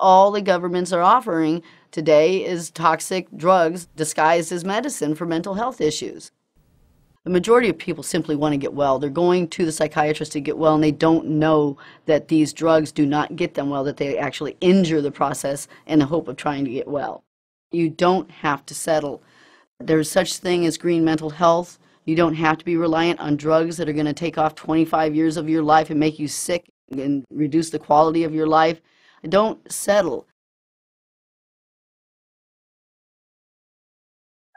All the governments are offering today is toxic drugs disguised as medicine for mental health issues. The majority of people simply want to get well. They're going to the psychiatrist to get well, and they don't know that these drugs do not get them well, that they actually injure the process in the hope of trying to get well. You don't have to settle. There's such thing as green mental health. You don't have to be reliant on drugs that are going to take off 25 years of your life and make you sick and reduce the quality of your life. Don't settle.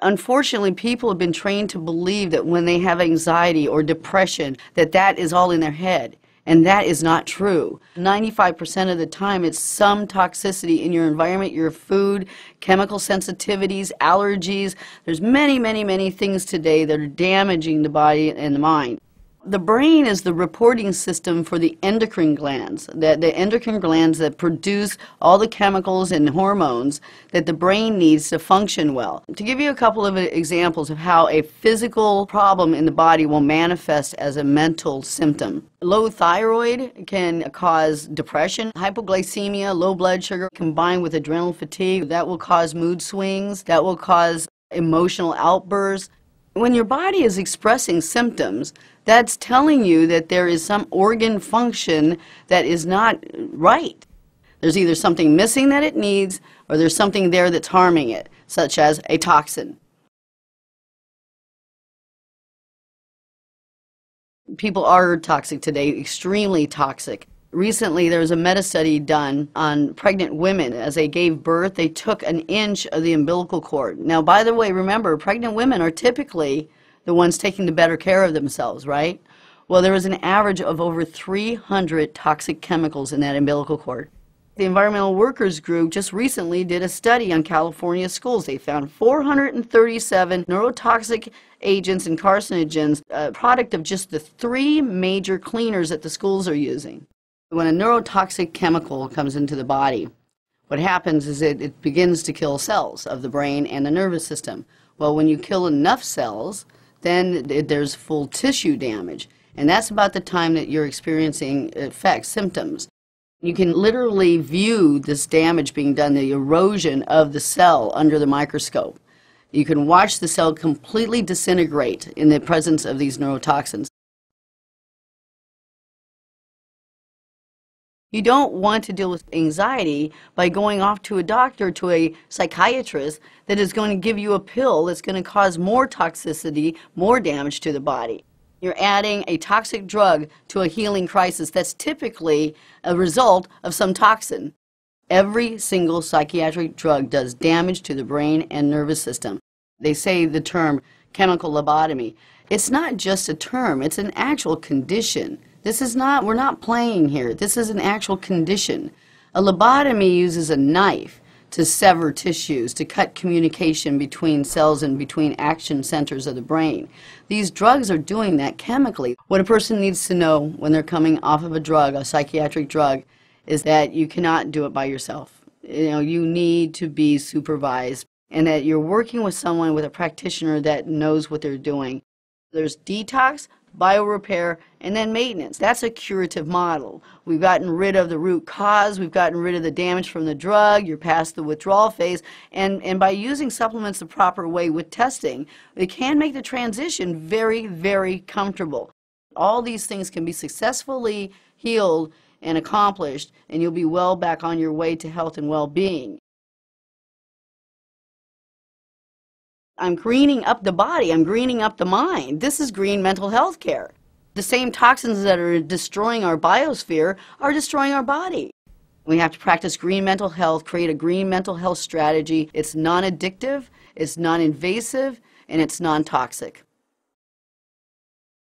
Unfortunately, people have been trained to believe that when they have anxiety or depression, that is all in their head. And that is not true. 95% of the time, it's some toxicity in your environment, your food, chemical sensitivities, allergies. There's many, many, many things today that are damaging the body and the mind. The brain is the reporting system for the endocrine glands, the endocrine glands that produce all the chemicals and hormones that the brain needs to function well. To give you a couple of examples of how a physical problem in the body will manifest as a mental symptom. Low thyroid can cause depression, hypoglycemia, low blood sugar combined with adrenal fatigue. That will cause mood swings. That will cause emotional outbursts. When your body is expressing symptoms, that's telling you that there is some organ function that is not right. There's either something missing that it needs, or there's something there that's harming it, such as a toxin. People are toxic today, extremely toxic. Recently, there was a meta-study done on pregnant women. As they gave birth, they took an inch of the umbilical cord. Now, by the way, remember, pregnant women are typically the ones taking the better care of themselves, right? Well, there was an average of over 300 toxic chemicals in that umbilical cord. The Environmental Workers Group just recently did a study on California schools. They found 437 neurotoxic agents and carcinogens, a product of just the 3 major cleaners that the schools are using. When a neurotoxic chemical comes into the body, what happens is it begins to kill cells of the brain and the nervous system. Well, when you kill enough cells, then there's full tissue damage. And that's about the time that you're experiencing effects, symptoms. You can literally view this damage being done, the erosion of the cell under the microscope. You can watch the cell completely disintegrate in the presence of these neurotoxins. You don't want to deal with anxiety by going off to a doctor, to a psychiatrist, that is going to give you a pill that's going to cause more toxicity, more damage to the body. You're adding a toxic drug to a healing crisis that's typically a result of some toxin. Every single psychiatric drug does damage to the brain and nervous system. They say the term chemical lobotomy. It's not just a term, it's an actual condition. We're not playing here. This is an actual condition. A lobotomy uses a knife to sever tissues, to cut communication between cells and between action centers of the brain. These drugs are doing that chemically. What a person needs to know when they're coming off of a drug, a psychiatric drug, is that you cannot do it by yourself. You need to be supervised, and that you're working with someone, with a practitioner that knows what they're doing. There's detox, biorepair, and then maintenance. That's a curative model. We've gotten rid of the root cause, we've gotten rid of the damage from the drug, you're past the withdrawal phase, and by using supplements the proper way with testing, it can make the transition very, very comfortable. All these things can be successfully healed and accomplished, and you'll be well back on your way to health and well-being. I'm greening up the body, I'm greening up the mind. This is green mental health care. The same toxins that are destroying our biosphere are destroying our body. We have to practice green mental health, create a green mental health strategy. It's non-addictive, it's non-invasive, and it's non-toxic.